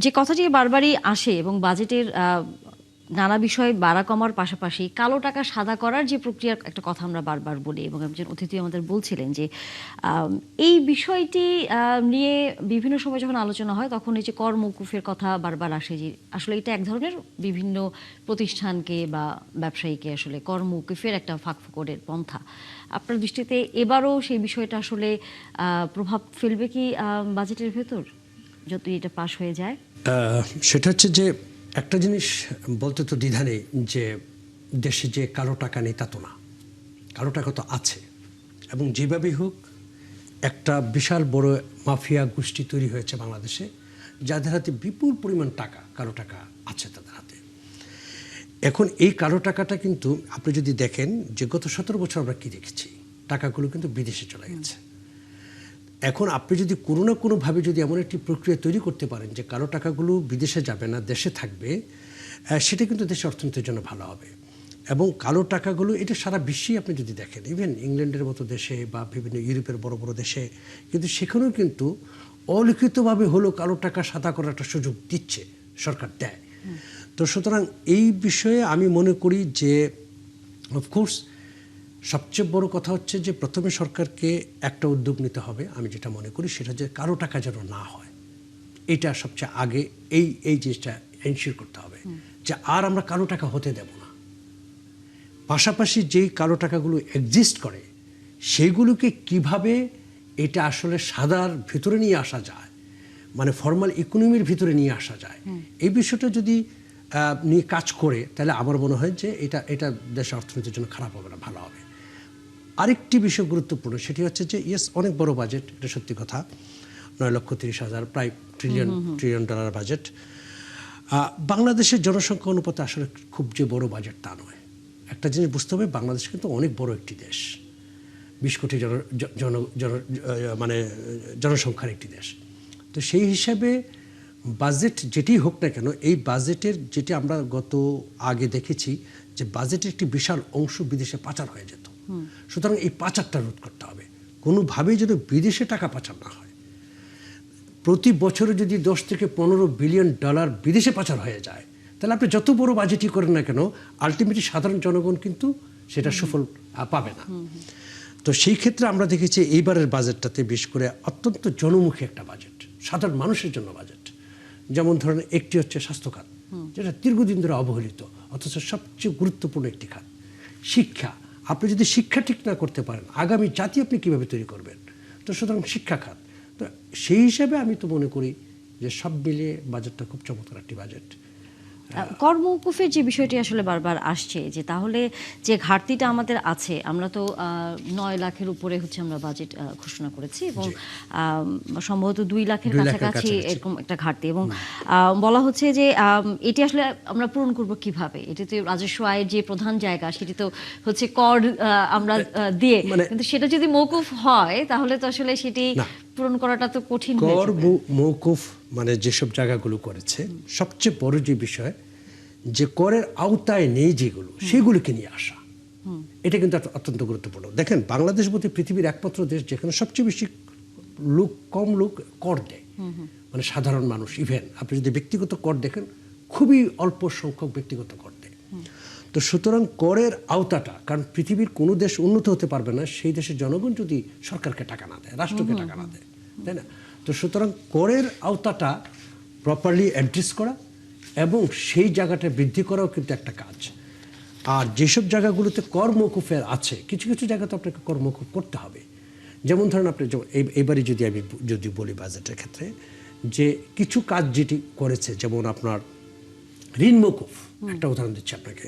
যে কথাটি বারবারই আসে এবং বাজেটের নানা বিষয় বাড়া কমার পাশাপাশি কালো টাকা সাদা করার যে প্রক্রিয়ার একটা কথা আমরা বারবার বলি এবং একজন অতিথি আমাদের বলছিলেন যে এই বিষয়টি নিয়ে বিভিন্ন সময় যখন আলোচনা হয় তখন এই যে কর মওকুফের কথা বারবার আসে যে আসলে এটা এক ধরনের বিভিন্ন প্রতিষ্ঠানকে বা ব্যবসায়ীকে আসলে কর মওকুফের একটা ফাঁকফোকরের পন্থা। আপনার দৃষ্টিতে এবারও সেই বিষয়টা আসলে প্রভাব ফেলবে কি বাজেটের ভেতর যদি এটা পাশ হয়ে যায়? সেটা হচ্ছে যে একটা জিনিস বলতে তো দ্বিধা নেই যে দেশে যে কালো টাকা নেই তা তো না, কালো টাকা তো আছে এবং যেভাবেই হোক একটা বিশাল বড় মাফিয়া গোষ্ঠী তৈরি হয়েছে বাংলাদেশে, যাদের হাতে বিপুল পরিমাণ টাকা, কালো টাকা আছে তাদের হাতে। এখন এই কালো টাকাটা কিন্তু আপনি যদি দেখেন যে গত 17 বছর আমরা কি দেখেছি, টাকাগুলো কিন্তু বিদেশে চলে গেছে। এখন আপনি যদি কোনো না কোনোভাবে যদি এমন একটি প্রক্রিয়া তৈরি করতে পারেন যে কালো টাকাগুলো বিদেশে যাবে না, দেশে থাকবে, সেটা কিন্তু দেশের অর্থনীতির জন্য ভালো হবে। এবং কালো টাকাগুলো এটা সারা বিশ্বেই আপনি যদি দেখেন, ইভেন ইংল্যান্ডের মতো দেশে বা বিভিন্ন ইউরোপের বড় বড় দেশে কিন্তু সেখানেও কিন্তু অলিখিতভাবে হলো কালো টাকা সাদা করার একটা সুযোগ দিচ্ছে, সরকার দেয়। তো সুতরাং এই বিষয়ে আমি মনে করি যে অফকোর্স সবচেয়ে বড় কথা হচ্ছে যে প্রথমে সরকারকে একটা উদ্যোগ নিতে হবে, আমি যেটা মনে করি সেটা যে কালো টাকা যেন না হয়, এটা সবচেয়ে আগে এই জিনিসটা এনশিওর করতে হবে যে আর আমরা কালো টাকা হতে দেব না। পাশাপাশি যেই কালো টাকাগুলো এক্সিস্ট করে সেইগুলোকে কিভাবে এটা আসলে সাদার ভিতরে নিয়ে আসা যায়, মানে ফর্মাল ইকোনমির ভিতরে নিয়ে আসা যায়, এই বিষয়টা যদি নিয়ে কাজ করে তাহলে আমার মনে হয় যে এটা দেশের অর্থনীতির জন্য খারাপ হবে না, ভালো হবে। আরেকটি বিষয় গুরুত্বপূর্ণ, সেটি হচ্ছে যে ইয়েস অনেক বড় বাজেট, এটা সত্যি কথা, 9,30,000 প্রায় ট্রিলিয়ন ডলার বাজেট। বাংলাদেশের জনসংখ্যা অনুপাতে আসলে খুব যে বড় বাজেট তা নয়। একটা জিনিস বুঝতে হবে, বাংলাদেশ কিন্তু অনেক বড় একটি দেশ, 20 কোটি মানে জনসংখ্যার একটি দেশ। তো সেই হিসাবে বাজেট যেটি হোক না কেন, এই বাজেটের যেটি আমরা গত আগে দেখেছি যে বাজেটের একটি বিশাল অংশ বিদেশে পাচার হয়ে যেত। সুতরাং এই পাচারটা রোধ করতে হবে, কোনোভাবেই যেন বিদেশে টাকা পাচার না হয়। প্রতি বছরে যদি 10 থেকে 15 বিলিয়ন ডলার বিদেশে পাচার হয়ে যায়, তাহলে আপনি যত বড় বাজেটই করেন না কেন, আলটিমেটলি সাধারণ জনগণ কিন্তু সেটা সুফল পাবে না। তো সেই ক্ষেত্রে আমরা দেখেছি এইবারের বাজেটটাতে বিশেষ করে অত্যন্ত জনমুখী একটা বাজেট, সাধারণ মানুষের জন্য বাজেট। যেমন ধরেন একটি হচ্ছে স্বাস্থ্য খাত, যেটা দীর্ঘদিন ধরে অবহেলিত অথচ সবচেয়ে গুরুত্বপূর্ণ একটি খাত। শিক্ষা, আপনি যদি শিক্ষা ঠিক না করতে পারেন, আগামী জাতি আপনি কীভাবে তৈরি করবেন? তো সুতরাং শিক্ষা খাত, তো সেই হিসাবে আমি তো মনে করি যে সব মিলিয়ে বাজেটটা খুব চমৎকার একটি বাজেট। কর মওকুফের যে বিষয়টি আসলে বারবার আসছে যে তাহলে যে ঘাটতিটা আমাদের আছে, আমরা তো 9 লাখের উপরে হচ্ছে আমরা বাজেট ঘোষণা করেছি এবং সম্ভবত 2 লাখের কাছাকাছি এরকম একটা ঘাটতি, এবং বলা হচ্ছে যে এটি আসলে আমরা পূরণ করব কিভাবে? এটি তো রাজস্ব আয়ের যে প্রধান জায়গা, সেটি তো হচ্ছে কর আমরা দিয়ে, কিন্তু সেটা যদি মওকুফ হয় তাহলে তো আসলে সেটি পূরণ করাটা তো কঠিন হয়ে যাবে। কর মওকুফ মানে যেসব জায়গাগুলো করেছে, সবচেয়ে বড় যে বিষয় যে করের আওতায় নেই যেগুলো, সেগুলোকে নিয়ে আসা, এটা কিন্তু অত্যন্ত গুরুত্বপূর্ণ। দেখেন, বাংলাদেশ মধ্যে পৃথিবীর একমাত্র দেশ যেখানে সবচেয়ে বেশি কম লোক কর দেয়, মানে সাধারণ মানুষ। ইভেন আপনি যদি ব্যক্তিগত কর দেখেন, খুবই অল্প সংখ্যক ব্যক্তিগত কর দেয়। তো সুতরাং করের আওতাটা, কারণ পৃথিবীর কোনো দেশ উন্নত হতে পারবে না সেই দেশের জনগণ যদি সরকারকে টাকা না দেয়, রাষ্ট্রকে টাকা না দেয়, তাই না? তো সুতরাং করের আওতাটা প্রপারলি অ্যাড্রেস করা এবং সেই জায়গাটা বৃদ্ধি করাও কিন্তু একটা কাজ। আর যেসব জায়গাগুলোতে কর মওকুফের আছে, কিছু কিছু জায়গাতে আপনাকে কর মওকুফ করতে হবে। যেমন ধরেন আপনি এইবারই যদি বলি বাজেটের ক্ষেত্রে যে কিছু কাজ যেটি করেছে, যেমন আপনার ঋণ মওকুফ, একটা উদাহরণ দিচ্ছি আপনাকে,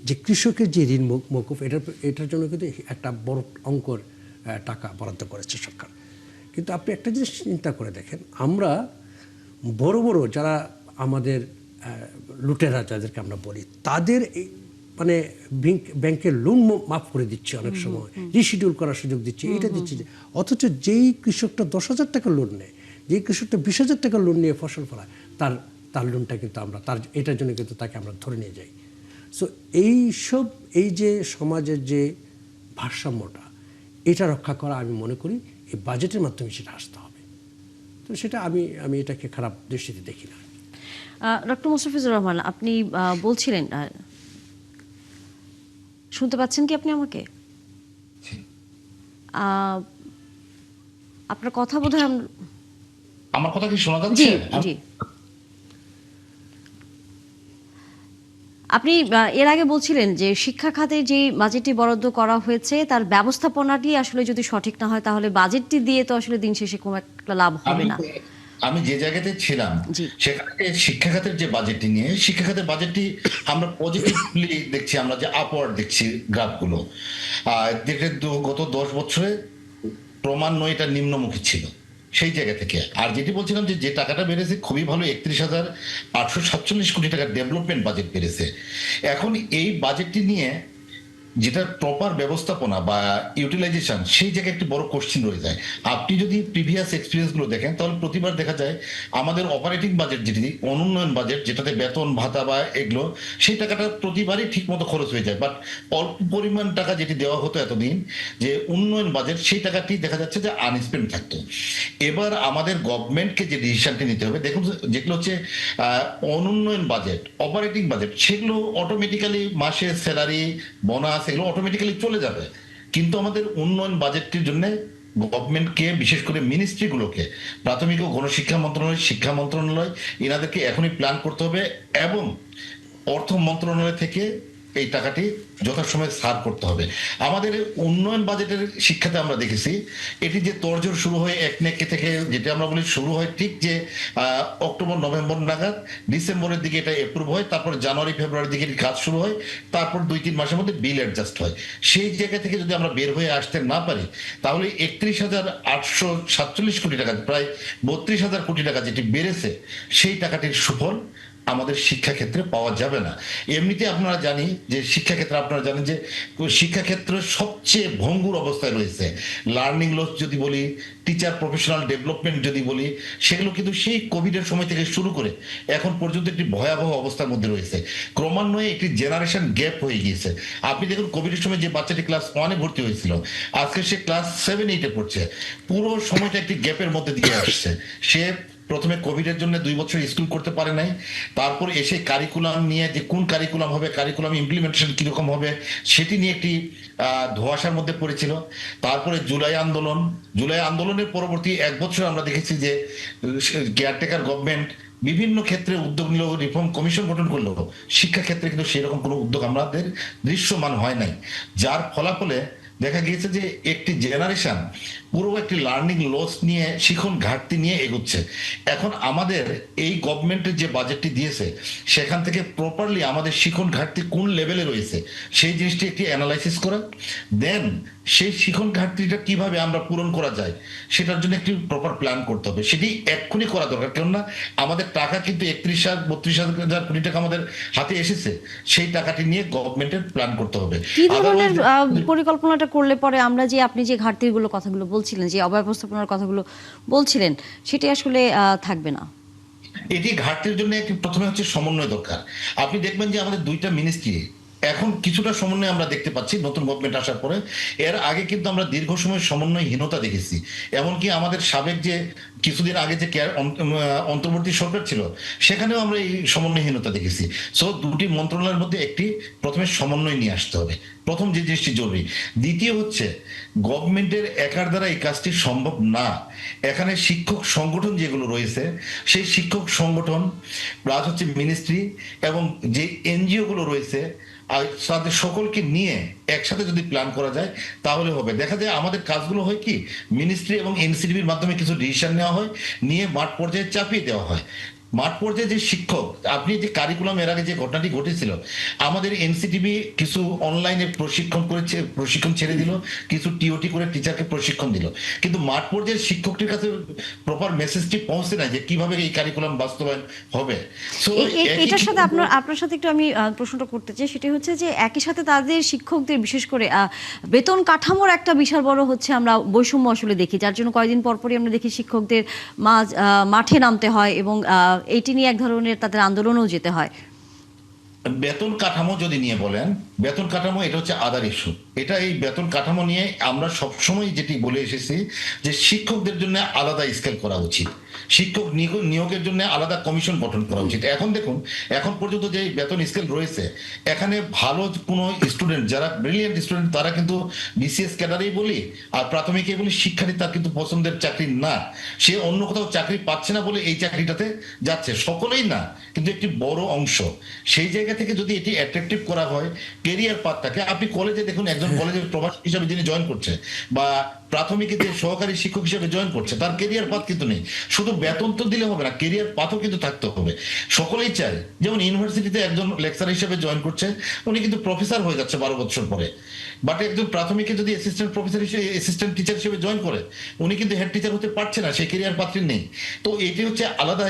যে কৃষকের যে ঋণ মওকুফ, এটার জন্য কিন্তু একটা বড় অঙ্কের টাকা বরাদ্দ করেছে সরকার। কিন্তু আপনি একটা জিনিস চিন্তা করে দেখেন, আমরা বড় বড় যারা আমাদের লুটেরা যাদেরকে আমরা বলি, তাদের মানে ব্যাংকের লোন মাফ করে দিচ্ছে, অনেক সময় রিশিডিউল করার সুযোগ দিচ্ছে, এটা দিচ্ছে। অথচ যেই কৃষকটা 10,000 টাকা লোন নেয়, যেই কৃষকটা 20,000 টাকা লোন নিয়ে ফসল ফলায়, তার লোনটা কিন্তু আমরা এটার জন্য কিন্তু তাকে আমরা ধরে নিয়ে যাই। সো এই যে সমাজের যে ভারসাম্যটা, এটা রক্ষা করা আমি মনে করি এই বাজেটের মাধ্যমে সেটা আসতে হবে। তো সেটা আমি এটাকে খারাপ দৃষ্টিতে দেখি না। ডক্টর মোস্তাফিজুর রহমান, আপনি বলছিলেন, শুনতে পাচ্ছেন কি আপনি আমাকে? আহ, আপনার কথা বোধহয় আমার কথা কি শোনা জি যাচ্ছে? জি। আপনি এর আগে বলছিলেন যে শিক্ষা খাতে যে বাজেটটি বরাদ্দ করা হয়েছে তার ব্যবস্থাপনাটি আসলে যদি সঠিক না হয় তাহলে বাজেটটি দিয়ে তো আসলে দিন শেষে কোনো একটা লাভ হবে আমি না। আমি যে জায়গাতে ছিলাম জি সেখানে শিক্ষা খাতের যে বাজেটটি নিয়ে শিক্ষা খাতের বাজেটটি আমরা পজিটিভলি দেখছি, আমরা যে আপওয়ার্ড দেখছি গ্রাফগুলো, যেটা গত 10 বছরে ক্রমান্বয়ে এটা নিম্নমুখী ছিল সেই জায়গা থেকে। আর যেটি বলছিলাম যে যে টাকাটা বেড়েছে খুবই ভালো, 31,847 কোটি টাকার ডেভেলপমেন্ট বাজেট বেড়েছে। এখন এই বাজেটটি নিয়ে যেটা প্রপার ব্যবস্থাপনা বা ইউটিলাইজেশন, সেই জায়গায় একটি বড় কোশ্চিন রয়ে যায়। আপনি যদি প্রিভিয়াস এক্সপিরিয়েন্স গুলো দেখেন তাহলে প্রতিবার দেখা যায় আমাদের অপারেটিং বাজেট, যেটি অনুন্নয়ন বাজেট, যেটাতে বেতন ভাতা বা এগুলো, সেই টাকাটা প্রতিবারই ঠিক মতো খরচ হয়ে যায়। বাট অল্প পরিমাণ টাকা যেটি দেওয়া হতো এতদিন, যে উন্নয়ন বাজেট, সেই টাকাটি দেখা যাচ্ছে যে আনস্পেন্ড থাকতো। এবার আমাদের গভর্নমেন্টকে যে ডিসিশনটি নিতে হবে, দেখুন যেগুলো হচ্ছে অনুন্নয়ন বাজেট, অপারেটিং বাজেট, সেগুলো অটোমেটিক্যালি মাসে স্যালারি, বোনাস, এগুলো অটোমেটিক্যালি চলে যাবে। কিন্তু আমাদের উন্নয়ন বাজেটটির জন্য গভর্নমেন্টকে, বিশেষ করে মিনিস্ট্রিগুলোকে, প্রাথমিক ও গণশিক্ষা মন্ত্রণালয়, শিক্ষা মন্ত্রণালয়, এনাদেরকে এখনই প্ল্যান করতে হবে এবং অর্থ মন্ত্রণালয় থেকে এই টাকাটি যথাসময়ে সার করতে হবে। আমাদের উন্নয়ন বাজেটের শিক্ষাতে আমরা দেখেছি এটি যে তোড়জোড় শুরু হয় একনেকে থেকে, যেটা আমরা বলি শুরু হয় ঠিক যে অক্টোবর নভেম্বর নাগাদ, ডিসেম্বরের দিকে এটা এপ্রুভ হয়, তারপর জানুয়ারি ফেব্রুয়ারির দিকে কাজ শুরু হয়, তারপর 2-3 মাসের মধ্যে বিল অ্যাডজাস্ট হয়। সেই জায়গা থেকে যদি আমরা বের হয়ে আসতে না পারি তাহলে 31,847 কোটি টাকা, প্রায় 32,000 কোটি টাকা যেটি বেড়েছে, সেই টাকাটির সুফল আমাদের শিক্ষাক্ষেত্রে পাওয়া যাবে না। এমনিতে আপনারা জানি যে শিক্ষাক্ষেত্রে, আপনারা জানেন যে শিক্ষাক্ষেত্রে সবচেয়ে ভঙ্গুর অবস্থায় রয়েছে। লার্নিং লস যদি বলি, টিচার প্রফেশনাল ডেভেলপমেন্ট যদি বলি, সেগুলো কিন্তু সেই কোভিডের সময় থেকে শুরু করে এখন পর্যন্ত একটি ভয়াবহ অবস্থার মধ্যে রয়েছে। ক্রমান্বয়ে একটি জেনারেশন গ্যাপ হয়ে গিয়েছে। আপনি দেখুন কোভিডের সময় যে বাচ্চাটি ক্লাস 1-এ ভর্তি হয়েছিল, আজকে সে ক্লাস 7-8-এ পড়ছে। পুরো সময়টা একটি গ্যাপের মধ্যে দিয়ে আসছে। সে প্রথমে কোভিডের জন্য 2 বছর স্কুল করতে পারে নাই, তারপর এসে কারিকুলাম নিয়ে, যে কোন কারিকুলাম হবে, কারিকুলাম ইমপ্লিমেন্টেশন কিরকম হবে, সেটি নিয়ে একটি ধোঁয়াশার মধ্যে পড়েছিল। তারপরে জুলাই আন্দোলনের পরবর্তী 1 বছর আমরা দেখেছি যে কেয়ারটেকার গভর্নমেন্ট বিভিন্ন ক্ষেত্রে উদ্যোগ নিল, রিফর্ম কমিশন গঠন করলো, শিক্ষাক্ষেত্রে কিন্তু সেরকম কোনো উদ্যোগ আমাদের দৃশ্যমান হয় নাই। যার ফলাফলে দেখা গিয়েছে যে একটি জেনারেশন পুরো একটি লার্নিং লস নিয়ে, শিখন ঘাটতি নিয়ে এগোচ্ছে। এখন আমাদের এই গভর্নমেন্টের যে বাজেটটি দিয়েছে সেখান থেকে প্রপারলি আমাদের শিখন ঘাটতি কোন লেভেলে রয়েছে সেই জিনিসটি একটি অ্যানালাইসিস করা, দেন সেই শিখন ঘাটতিটা কিভাবে আমরা পূরণ করা যায় সেটার জন্য একটি প্রপার প্ল্যান করতে হবে। সেটি এক্ষুনি করা দরকার, কেননা আমাদের টাকা কিন্তু 31,000-32,000 কোটি টাকা আমাদের হাতে এসেছে। সেই টাকাটি নিয়ে গভর্নমেন্টের প্ল্যান করতে হবে। কি ধরনের পরিকল্পনাটা করলে পরে আমরা যে আপনি যে ঘাটতিগুলো কথাগুলো বলছিলেন, যে অব্যবস্থাপনার কথাগুলো বলছিলেন, সেটি আসলে থাকবে না? এটি ঘাটতির জন্য একটি প্রথমে হচ্ছে সমন্বয় দরকার। আপনি দেখবেন যে আমাদের 2টা মিনিস্ট্রি এখন কিছুটা সমন্বয় আমরা দেখতে পাচ্ছি নতুন গভর্নমেন্ট আসার পরে। এর আগে কিন্তু আমরা দীর্ঘ সময় সমন্বয়হীনতা দেখেছি। এমনকি আমাদের সাবেক যে কিছুদিন আগে যে অন্তর্বর্তী সরকার ছিল, সেখানেও আমরা এই সমন্বয়হীনতা দেখেছি। সো 2টি মন্ত্রণালয়ের মধ্যে একটি প্রথমে সমন্বয় নিয়ে আসতে হবে, প্রথম যে জিনিসটি জরুরি। দ্বিতীয় হচ্ছে গভর্নমেন্টের একার দ্বারা এই কাজটি সম্ভব না। এখানে শিক্ষক সংগঠন যেগুলো রয়েছে, সেই শিক্ষক সংগঠন প্লাস হচ্ছে মিনিস্ট্রি এবং যে এনজিও গুলো রয়েছে, আর তাদের সকলকে নিয়ে একসাথে যদি প্ল্যান করা যায় তাহলে হবে। দেখা যায় আমাদের কাজগুলো হয় কি, মিনিস্ট্রি এবং এনসিডিবির মাধ্যমে কিছু ডিসিশন নেওয়া হয়, নিয়ে মাঠ পর্যায়ে চাপিয়ে দেওয়া হয়। মাঠ পর্যায়ে যে শিক্ষক, আপনি যে কারিকুলাম, এর আগে যে ঘটনাটি ঘটেছিল, আমাদের এনসিটিভি কিছু অনলাইনে প্রশিক্ষণ ছেড়ে দিল, কিছু টিওটি করে টিচারকে প্রশিক্ষণ দিল, কিন্তু মাঠ পর্যায়ের শিক্ষকটির কাছে প্রপার মেসেজটি পৌঁছে না যে কিভাবে এই কারিকুলাম বাস্তবায়ন হবে। সো এটার সাথে আপনার সাথে একটু আমি প্রশ্নটা করতে চাই, সেটা হচ্ছে যে একই সাথে তাদের শিক্ষকদের বিশেষ করে বেতন কাঠামোর একটা বিশাল বড় হচ্ছে আমরা বৈষম্য আসলে দেখি, যার জন্য কয়েকদিন পরপরই আমরা দেখি শিক্ষকদের মাঠে নামতে হয় এবং এইটি নিয়ে এক ধরনের তাদের আন্দোলনেও যেতে হয়। বেতন কাঠামো যদি নিয়ে বলেন, বেতন কাঠামো এটা হচ্ছে আদার ইস্যু। এটা এই বেতন কাঠামো নিয়ে আমরা সবসময় যেটি বলে এসেছি যে শিক্ষকদের জন্য আলাদা স্কেল করা উচিত, শিক্ষক নিয়োগের জন্য আলাদা কমিশন গঠন করা উচিত। এখন দেখুন, এখন পর্যন্ত যে বেতন স্কেল রয়েছে, এখানে ভালো কোনো স্টুডেন্ট যারা ব্রিলিয়েন্ট স্টুডেন্ট তারা কিন্তু বিসিএস ক্যাডারেই বলি আর প্রাথমিকেই বলি শিক্ষার্থী তার কিন্তু পছন্দের চাকরি না, সে অন্য কোথাও চাকরি পাচ্ছে না বলে এই চাকরিটাতে যাচ্ছে, সকলেই না কিন্তু একটি বড় অংশ। সেই জায়গা থেকে যদি এটি অ্যাট্রাকটিভ করা হয় কেরিয়ার পাথটাকে, আপনি কলেজে দেখুন একজন কলেজের প্রভাষক হিসাবে যিনি জয়েন করছে বা প্রাথমিকে যে সহকারী শিক্ষক হিসেবে জয়েন করছে তার কেরিয়ার পাথ কিন্তু নেই। শুধু বেতন তো দিলে হবে না, কেরিয়ার পাথও কিন্তু থাকতে হবে। সকলেই চায়, যেমন ইউনিভার্সিটিতে একজন লেকচার হিসেবে জয়েন করছে, উনি কিন্তু প্রফেসর হয়ে যাচ্ছে 12 বছর পরে, বাট একজন প্রাথমিকে যদি অ্যাসিস্ট্যান্ট প্রফেসর হিসেবে অ্যাসিস্ট্যান্ট টিচার হিসেবে জয়েন করে উনি কিন্তু হেড টিচার হতে পারছে না, সেই কেরিয়ার পাত্রী নেই। তো এটি হচ্ছে আলাদা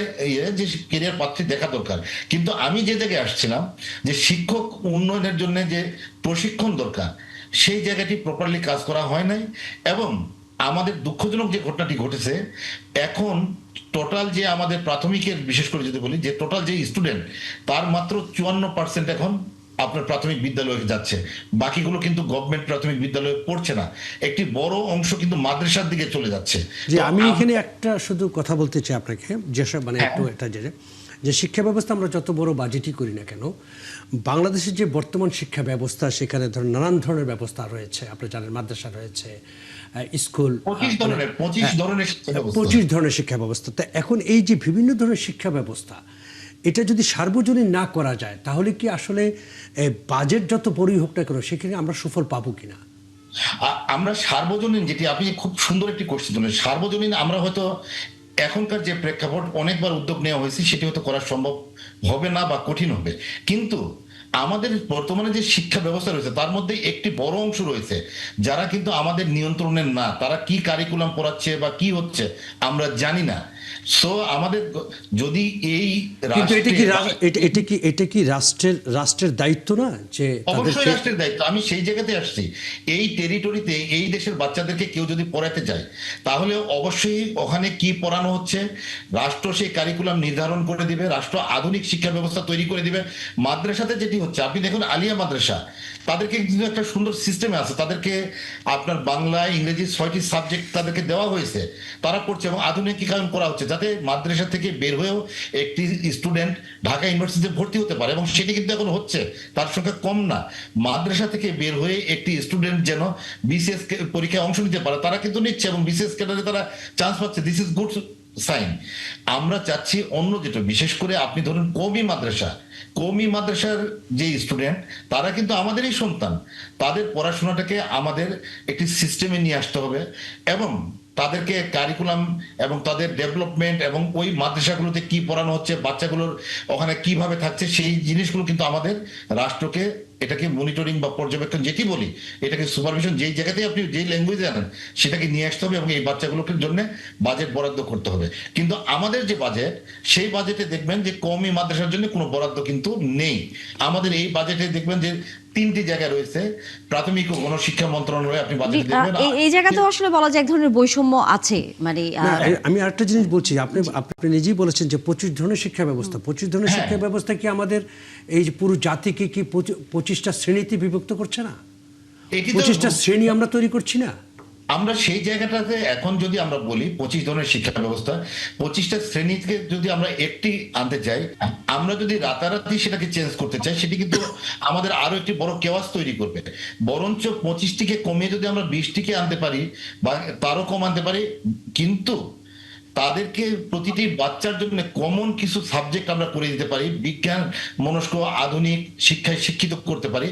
যে কেরিয়ার পাত্রী দেখা দরকার। কিন্তু আমি যে জায়গায় আসছিলাম যে শিক্ষক উন্নয়নের জন্য যে প্রশিক্ষণ দরকার সেই জায়গাটি প্রপারলি কাজ করা হয় নাই। এবং আমাদের দুঃখজনক যে ঘটনাটি ঘটেছে, এখন টোটাল যে আমাদের প্রাথমিকের বিশেষ করে যদি বলি যে টোটাল যে স্টুডেন্ট তার মাত্র 54% এখন আপনার প্রাথমিক বিদ্যালয়ে যাচ্ছে, বাকিগুলো কিন্তু গভর্নমেন্ট প্রাথমিক বিদ্যালয়ে পড়ছে না, একটি বড় অংশ কিন্তু মাদ্রাসার দিকে চলে যাচ্ছে। যে তো আমি এখানে একটা শুধু কথা বলতে চাই আপনাকে, যেসব মানে একটু এটা যে শিক্ষা ব্যবস্থা আমরা যত বড় বাজেটই করি না কেন, বাংলাদেশের যে বর্তমান শিক্ষা ব্যবস্থা সেখানে ধরুন নানান ধরনের ব্যবস্থা রয়েছে, আপনি জানেন মাদ্রাসা রয়েছে, স্কুল, 25 ধরনের শিক্ষা ব্যবস্থা। 25 ধরনের শিক্ষা ব্যবস্থা। তা এখন এই যে বিভিন্ন ধরনের শিক্ষা ব্যবস্থা এটা যদি সার্বজনীন না করা যায় তাহলে কি আসলে বাজেট যত বড়ই হোক না কেন সেখানে আমরা সুফল পাবো কিনা? আমরা সার্বজনীন, যেটি আপনি খুব সুন্দর একটি কোশ্চেন তুলেন, সার্বজনীন আমরা হয়তো এখনকার যে প্রেক্ষাপট অনেকবার উদ্যোগ নেওয়া হয়েছে সেটি হয়তো করা সম্ভব হবে না বা কঠিন হবে, কিন্তু আমাদের বর্তমানে যে শিক্ষা ব্যবস্থা রয়েছে তার মধ্যে একটি বড় অংশ রয়েছে যারা কিন্তু আমাদের নিয়ন্ত্রণের না, তারা কি কারিকুলাম পড়াচ্ছে বা কি হচ্ছে আমরা জানি না। সো আমাদের যদি এই কিন্তু এটা কি রাষ্ট্রের দায়িত্ব না যে অবশ্যই রাষ্ট্রের দায়িত্ব। আমি সেই জায়গাতে আসছি, এই টেরিটরিতে এই দেশের বাচ্চাদেরকে কেউ যদি পড়াতে যায় তাহলে অবশ্যই ওখানে কি পড়ানো হচ্ছে রাষ্ট্র সেই কারিকুলাম নির্ধারণ করে দিবে, রাষ্ট্র আধুনিক শিক্ষা ব্যবস্থা তৈরি করে দিবে। মাদ্রাসাতে যেটি হচ্ছে, আপনি দেখুন আলিয়া মাদ্রাসা, তাদেরকে কিন্তু একটা সুন্দর সিস্টেমে আছে, তাদেরকে আপনার বাংলা ইংরেজি 6টি সাবজেক্ট তাদেরকে দেওয়া হয়েছে, তারা পড়ছে এবং আধুনিকীকরণ করা হচ্ছে যাতে মাদ্রাসা থেকে বের হয়েও একটি স্টুডেন্ট ঢাকা ইউনিভার্সিটিতে ভর্তি হতে পারে, এবং সেটি কিন্তু এখন হচ্ছে, তার সংখ্যা কম না। মাদ্রাসা থেকে বের হয়ে একটি স্টুডেন্ট যেন বিসিএস পরীক্ষায় অংশ নিতে পারে তারা কিন্তু নিচ্ছে, এবং বিসিএস ক্যাডারে তারা চান্স পাচ্ছে, দিস ইজ গুড সাইন। আমরা চাচ্ছি অন্য যেটা, বিশেষ করে আপনি ধরুন কওমি মাদ্রাসার যে স্টুডেন্ট তারা কিন্তু আমাদেরই সন্তান, তাদের পড়াশোনাটাকে আমাদের একটি সিস্টেমে নিয়ে আসতে হবে এবং তাদেরকে কারিকুলাম এবং তাদের ডেভেলপমেন্ট এবং ওই মাদ্রাসাগুলোতে কি পড়ানো হচ্ছে, বাচ্চাগুলোর ওখানে কিভাবে থাকছে, সেই জিনিসগুলো কিন্তু আমাদের রাষ্ট্রকে এটাকে মনিটরিং বা পর্যবেক্ষণ যেটি বলি, এটাকে সুপারভিশন যেই জায়গাতেই আপনি যেই ল্যাঙ্গুয়েজ জানেন সেটাকে নিয়ে আসতে হবে এবং এই বাচ্চাগুলোকে জন্য বাজেট বরাদ্দ করতে হবে। কিন্তু আমাদের যে বাজেট, সেই বাজেটে দেখবেন যে কওমি মাদ্রাসার জন্য কোনো বরাদ্দ কিন্তু নেই। আমাদের এই বাজেটে দেখবেন যে 3টি জায়গা রয়েছে, প্রাথমিক ও গণশিক্ষা মন্ত্রণালয়ে আপনি বাজেট দেখবেন এই জায়গাতেও আসলে বলা যায় এক ধরনের বৈষম্য আছে। মানে আমি আরেকটা জিনিস বলছি, আপনি নিজেই বলেছেন যে 25 ধরনের শিক্ষা ব্যবস্থা, 25 ধরনের শিক্ষা ব্যবস্থা কি আমাদের এই যে পুরো জাতিকে কি 25টা শ্রেণীতে বিভক্ত করছে না? 25টা শ্রেণী আমরা তৈরি করছি না? আমরা সেই জায়গাটাতে এখন যদি আমরা বলি 25 ধরনের শিক্ষা ব্যবস্থা, 25টা শ্রেণীকে যদি আমরা একটি আনতে চাই, আমরা যদি রাতারাতি সেটাকে চেঞ্জ করতে চাই সেটি কিন্তু আমাদের আরো একটি বড় কেওয়াস তৈরি করবে। বরঞ্চ 25টিকে কমিয়ে যদি আমরা 20টিকে আনতে পারি বা তারও কম আনতে পারি, কিন্তু তাদেরকে প্রতিটি বাচ্চার জন্য কমন কিছু সাবজেক্ট আমরা করে দিতে পারি, বিজ্ঞান মনস্ক আধুনিক শিক্ষায় শিক্ষিত করতে পারি।